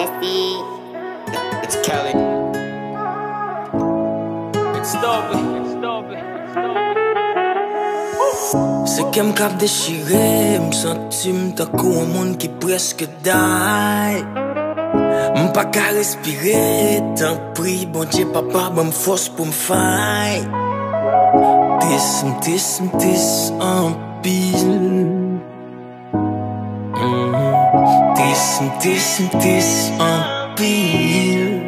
nasty. It's Kelly. It's Stubby. Se kem kap deshire, m'sentim takou un moun ki preske day. M'pa ka respire, tan pri, bon Dieu papa, ban force pou m'fay. M'tis en pile. M'tis en pile.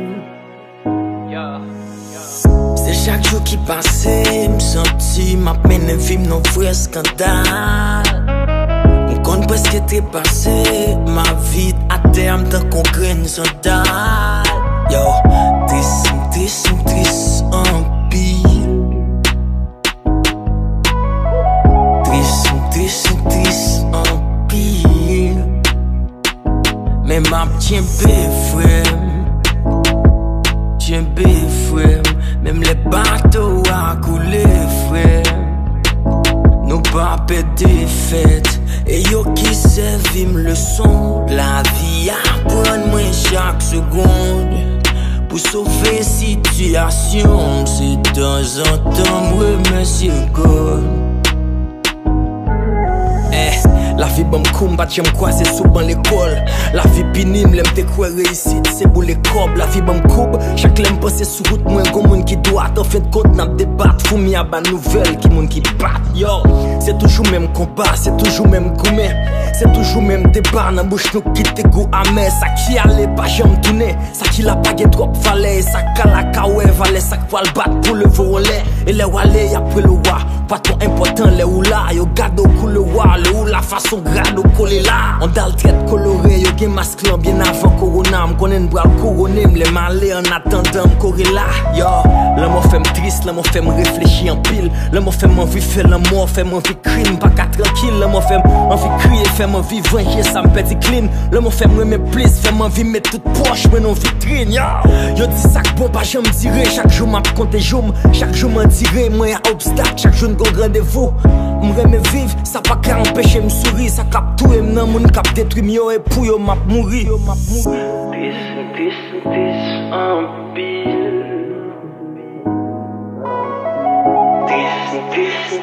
C'est chaque jour qui passait, m'senti m'a peine vie non vrai scandale. M'con presque t'est passé, ma vie à terme tant qu'on graine sandal. Yo, m'tis en pile. M'tis en pile. Mais ma tient frère. Tiens frère, même les bateaux à couler frère. Nous pas péter fête. Et yo qui servim le son. La vie apprend moi chaque seconde. Pour sauver situation, c'est de temps en temps remercier God. La vie bon koum, bat j'aime quoi c'est souvent l'école. La vie pinim, l'aime te quoi réussite, c'est pour les cob. La vie bon koub, chaque l'aime passer sous route, moins comme moun qui doit. En fin de compte, n'a débat, fou mi a ba nouvelle, qui moun qui bat. Yo, c'est toujours même combat, c'est toujours même gourmet. C'est toujours même débat, nan bouche nous quitte goût amer. Ça qui allait pas j'aime tourner, ça qui l'a pas gagné trop valet. Ça kala kawe valet, ça qui va le battre pour le voler. Et les walé après le wa, pas trop important les ou là. Yo gado coule le wa, le ou la façon grade au collé là. On dal traite coloré, yo gen masque bien avant corona. M'konnen bral couronné, m'les malé en attendant m'coré là. Yo, l'amour fait triste, l'amour fait réfléchir en pile. L'amour fait m'envie faire l'amour, fait m'envie crime, pas qu'à tranquille. L'amour fait m'envie crier, fait m'envie venger, ça me petit clean. L'amour fait m'aimer plus, fait m'envie mettre toute poche, mais non vitrine. Yo dis ça que bon, pas j'aime tirer. Chaque jour m'a compté jour, chaque jour m'en tirer. Moi y'a obstacle, chaque jour n'gon rendez-vous. M'reme vivre, ça pas qu'à empêcher m'sourire. Ça cap tout et m'nan moun cap détruit m'yo et pour yo m'a mourir. This en pile. This en pile. This en pile.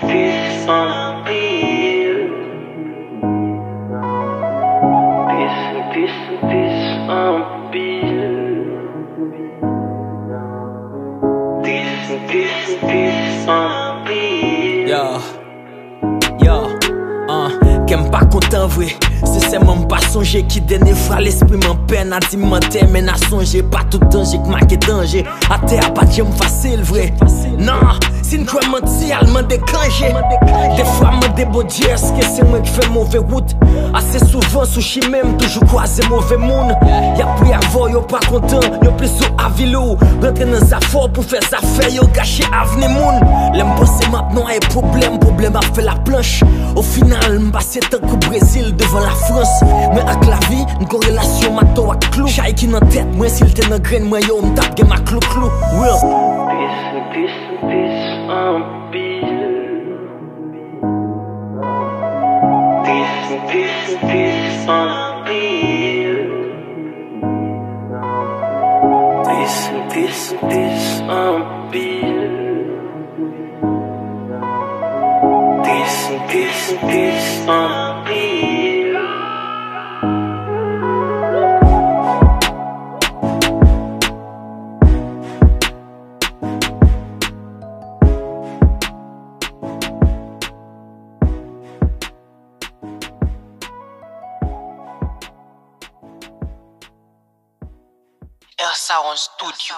This en pile. Qu'aime pas content vrai. C'est même pas songer qui dénefra l'esprit m'en peine. A dit mentir mais n'a songé pas tout danger que marqué danger. A terre pas j'aime facile vrai. Non, si nous croit mentir, elle m'a déclenché. Des fois m'a débaudier, est-ce que c'est moi qui fais mauvais route? Assez souvent souci même, toujours croiser mauvais monde. Y'a pris avant, yo pas content, yo plus sous avilou. Rentrer dans sa fort pour faire sa fait, yo gâcher avenir moun. L'aime penser maintenant a problème a fait la planche. Au final, m'passe tant qu'au Brésil devant la France. Mais avec la vie, une corrélation mato à clou. Chaque qui dans tête, moi s'il t'es dans graine, moi yo m'tape gen ma clou. Real. This en pile. This en pile. This en pile. This en pile. Elsa on studio.